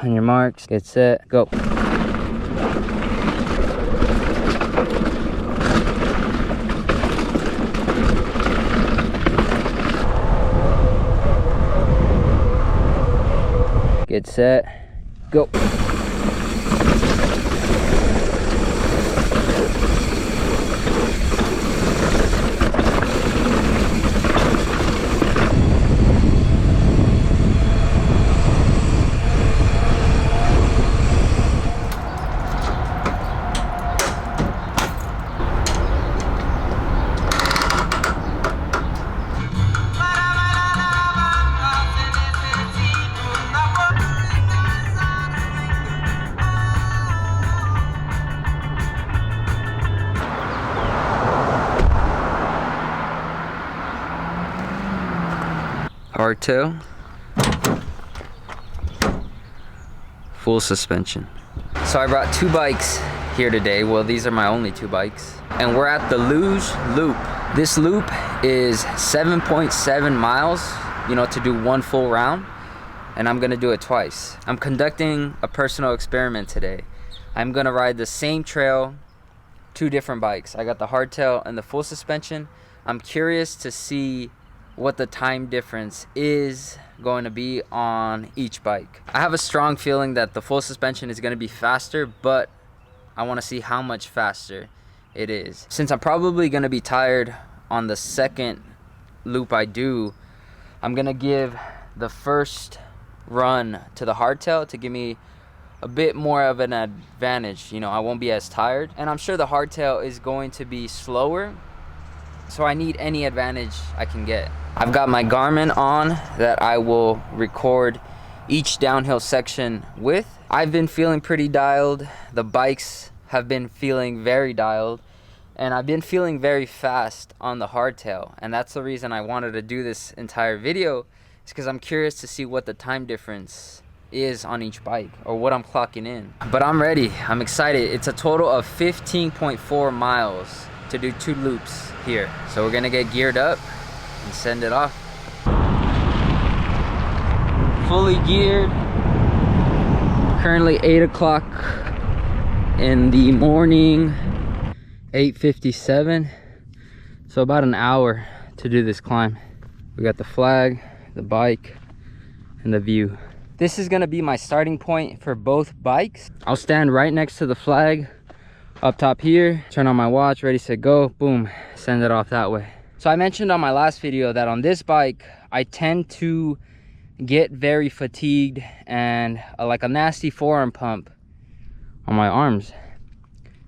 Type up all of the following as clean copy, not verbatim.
On your marks, get set, go. Get set, go. Hardtail, full suspension. So I brought 2 bikes here today. Well, these are my only 2 bikes. And we're at the Luge Loop. This loop is 7.7 miles, you know, to do 1 full round. And I'm gonna do it twice. I'm conducting a personal experiment today. I'm gonna ride the same trail, 2 different bikes. I got the hardtail and the full suspension. I'm curious to see what the time difference is going to be on each bike. I have a strong feeling that the full suspension is going to be faster, but I want to see how much faster it is. Since I'm probably going to be tired on the second loop I do, I'm going to give the first run to the hardtail to give me a bit more of an advantage. You know, I won't be as tired, and I'm sure the hardtail is going to be slower, so I need any advantage I can get. I've got my Garmin on that I will record each downhill section with. I've been feeling pretty dialed. The bikes have been feeling very dialed, and I've been feeling very fast on the hardtail. And that's the reason I wanted to do this entire video, is because I'm curious to see what the time difference is on each bike, or what I'm clocking in. But I'm ready, I'm excited. It's a total of 15.4 miles to do 2 loops here. So we're gonna get geared up and send it off. Fully geared. Currently 8 o'clock in the morning, 8:57. So about an hour to do this climb. We got the flag, the bike, and the view. This is gonna be my starting point for both bikes. I'll stand right next to the flag up top here, turn on my watch, ready, set, go, boom, send it off that way. So I mentioned on my last video that on this bike, I tend to get very fatigued and like a nasty forearm pump on my arms.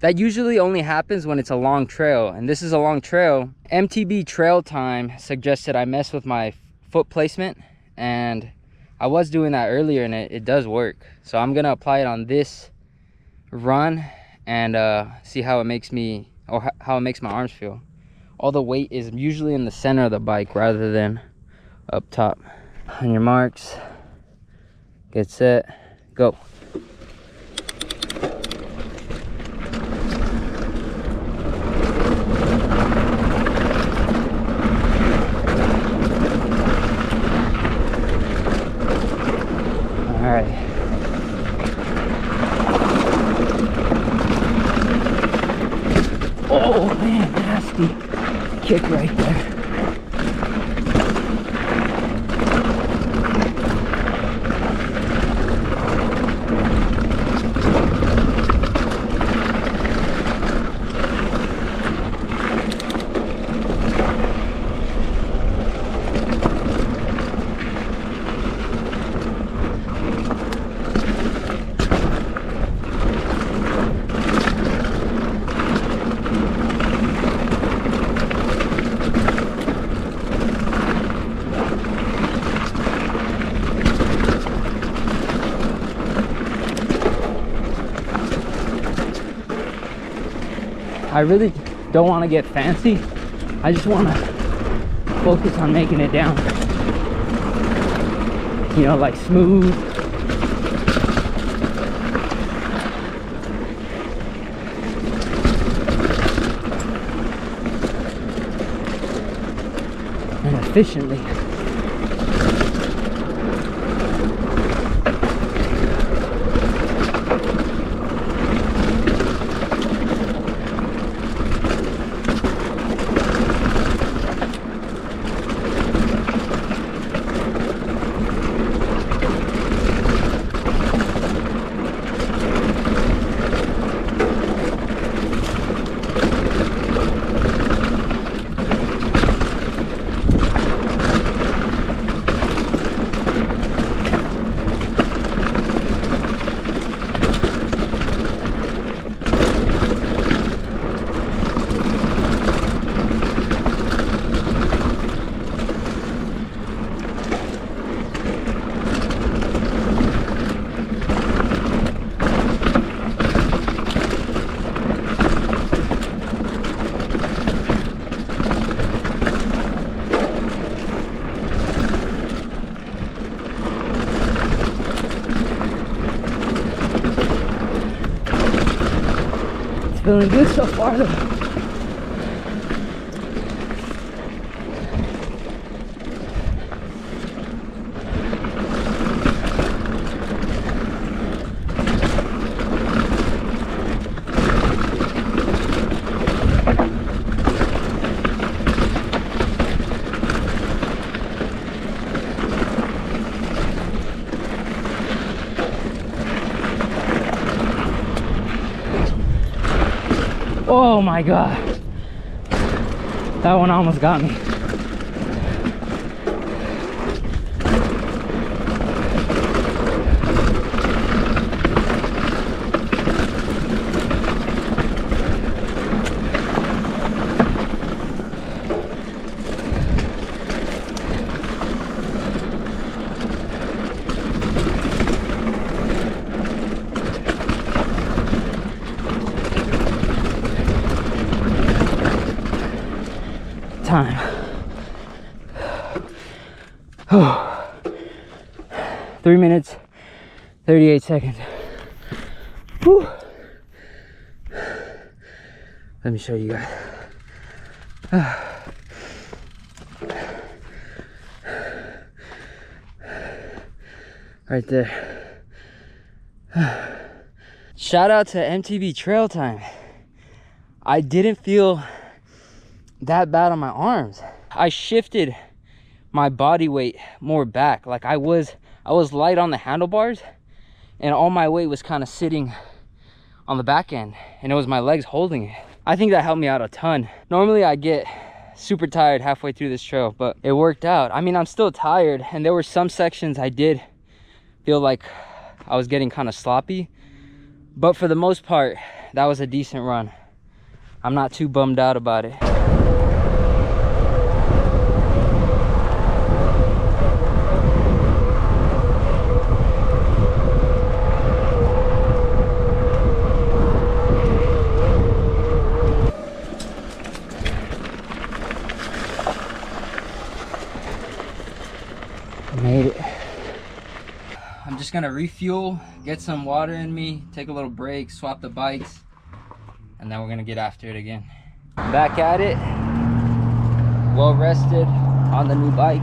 That usually only happens when it's a long trail, and this is a long trail. MTB Trail Time suggested I mess with my foot placement, and I was doing that earlier, and it does work. So I'm gonna apply it on this run and see how it makes me, or how it makes my arms feel. All the weight is usually in the center of the bike rather than up top. On your marks, get set, go. All right. Oh man, nasty kick right there. I really don't want to get fancy. I just want to focus on making it down. You know, like smooth. And efficiently. It's feeling good so far though. Oh my God, that one almost got me. Time. 3 minutes, 38 seconds. Whew. Let me show you guys. Right there. Shout out to MTB Trail Time. I didn't feel that bad on my arms. I shifted my body weight more back. Like I was light on the handlebars and all my weight was kind of sitting on the back end and it was my legs holding it. I think that helped me out a ton. Normally I get super tired halfway through this trail, but it worked out. I mean, I'm still tired and there were some sections I did feel like I was getting kind of sloppy, but for the most part that was a decent run. I'm not too bummed out about it. Made it. I'm just gonna refuel, get some water in me, take a little break, swap the bikes, and then we're gonna get after it again. Back at it, well rested on the new bike.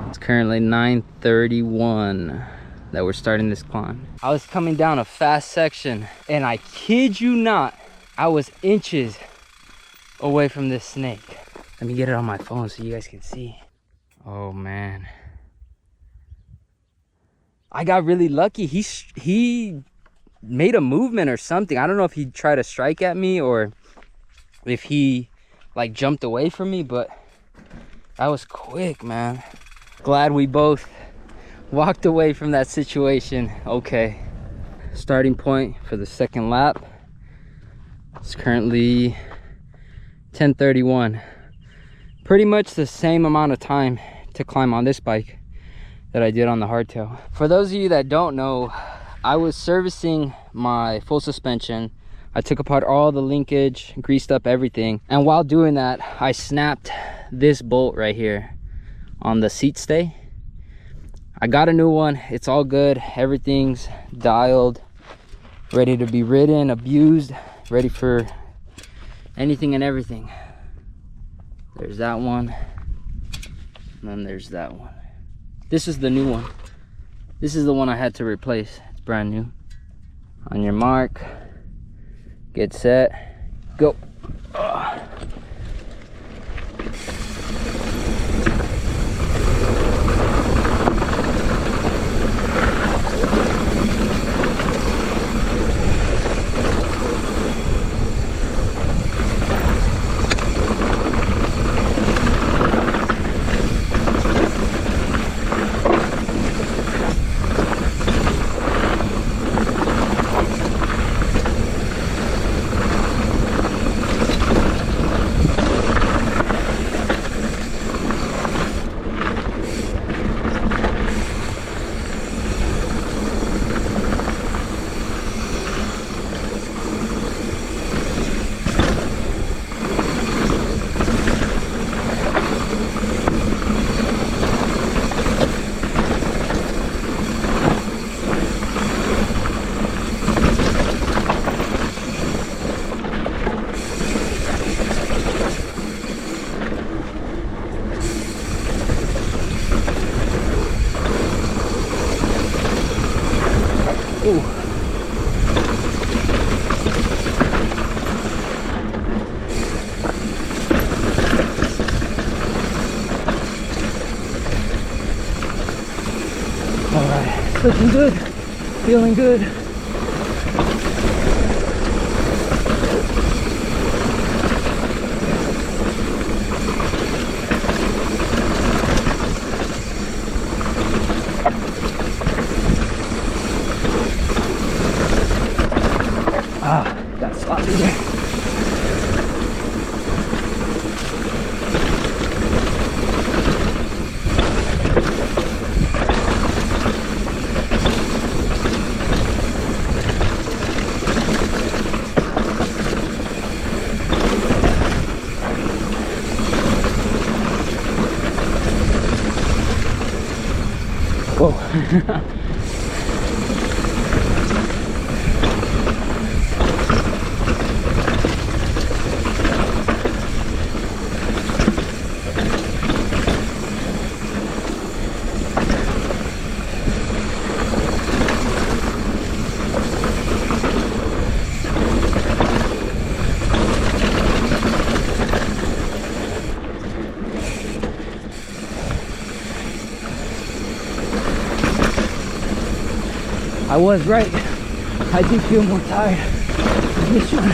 It's currently 9:31 that we're starting this climb. I was coming down a fast section and I kid you not, I was inches away from this snake. Let me get it on my phone so you guys can see. Oh man. I got really lucky. He made a movement or something. I don't know if he tried to strike at me or if he like jumped away from me, but that was quick, man. Glad we both walked away from that situation. Okay, starting point for the second lap. It's currently 10:31. Pretty much the same amount of time to climb on this bike that I did on the Hardtail. For those of you that don't know, I was servicing my full suspension. I took apart all the linkage, greased up everything, and while doing that I snapped this bolt right here on the seat stay. I got a new one. It's all good. Everything's dialed, ready to be ridden, abused, ready for anything and everything. There's that one, and then there's that one. This is the new one. This is the one I had to replace. It's brand new. On your mark, get set, go. Ooh. All right, looking good, feeling good. Got sloppy there. Whoa. I was right. I do feel more tired than this one.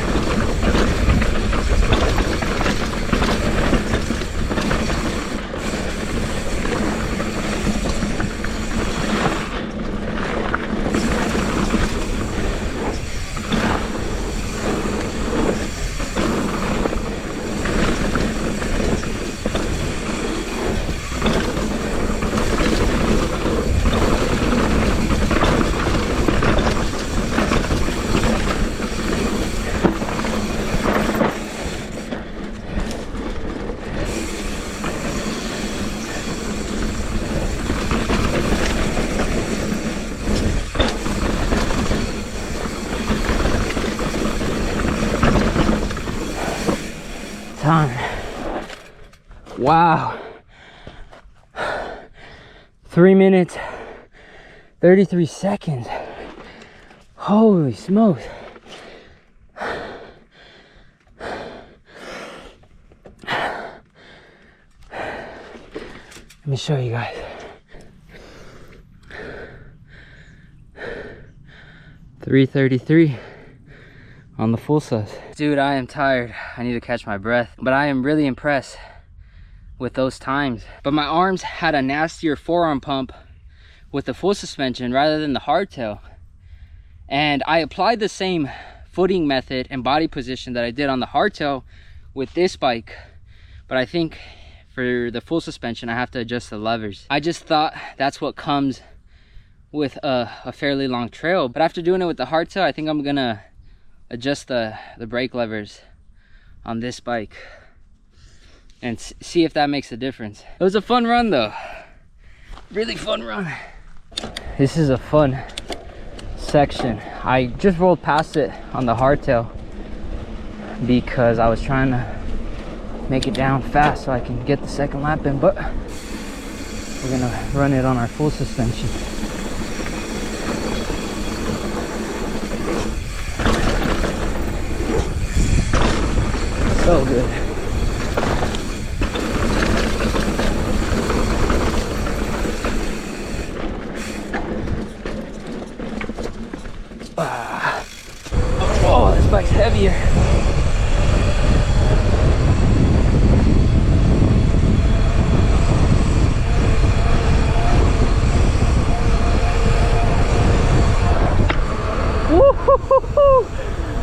Time. Wow. 3 minutes, 33 seconds. Holy smokes. Let me show you guys. 3:33 on the full size. Dude, I am tired. I need to catch my breath, but I am really impressed with those times. But my arms had a nastier forearm pump with the full suspension rather than the hardtail. And I applied the same footing method and body position that I did on the hardtail with this bike. But I think for the full suspension, I have to adjust the levers. I just thought that's what comes with a fairly long trail. But after doing it with the hardtail, I think I'm gonna adjust the brake levers on this bike and see if that makes a difference. It was a fun run though. Really fun run. This is a fun section. I just rolled past it on the hardtail because I was trying to make it down fast so I can get the second lap in, but we're gonna run it on our full suspension. So good. Oh, this bike's heavier.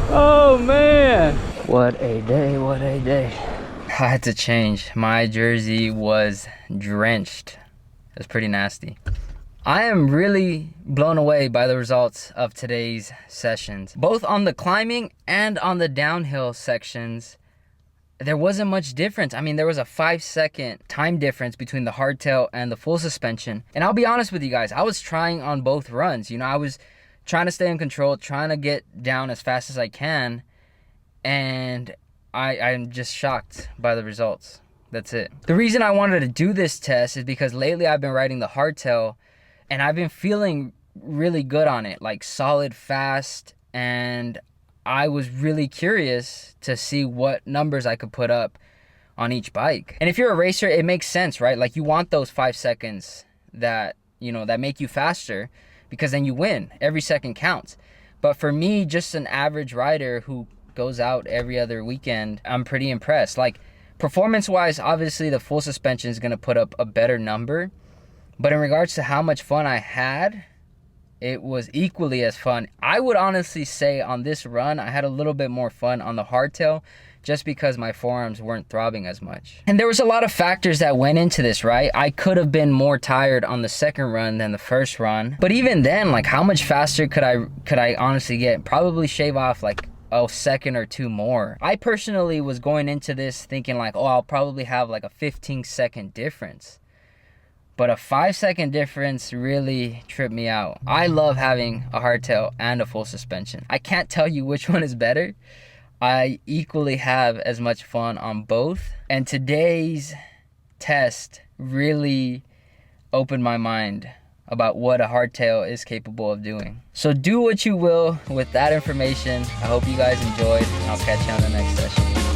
Oh man, what a day, what a day. I had to change. My jersey was drenched. It was pretty nasty. I am really blown away by the results of today's sessions. Both on the climbing and on the downhill sections, there wasn't much difference. I mean, there was a 5-second time difference between the hardtail and the full suspension. And I'll be honest with you guys, I was trying on both runs. You know, I was trying to stay in control, trying to get down as fast as I can. And I'm just shocked by the results. That's it. The reason I wanted to do this test is because lately I've been riding the hardtail and I've been feeling really good on it, like solid fast, and I was really curious to see what numbers I could put up on each bike. And if you're a racer, it makes sense, right? Like you want those 5 seconds that, you know, that make you faster, because then you win. Every second counts. But for me, just an average rider who goes out every other weekend, I'm pretty impressed. Like performance-wise, obviously the full suspension is going to put up a better number. But in regards to how much fun I had, it was equally as fun. I would honestly say on this run, I had a little bit more fun on the hardtail, just because my forearms weren't throbbing as much. And there was a lot of factors that went into this, right? I could have been more tired on the second run than the first run. But even then, like how much faster could I honestly get? Probably shave off like a second or two more. I personally was going into this thinking like, oh, I'll probably have like a 15-second difference. But a 5-second difference really tripped me out. I love having a hardtail and a full suspension. I can't tell you which one is better. I equally have as much fun on both. And today's test really opened my mind about what a hardtail is capable of doing. So do what you will with that information. I hope you guys enjoyed, and I'll catch you on the next session.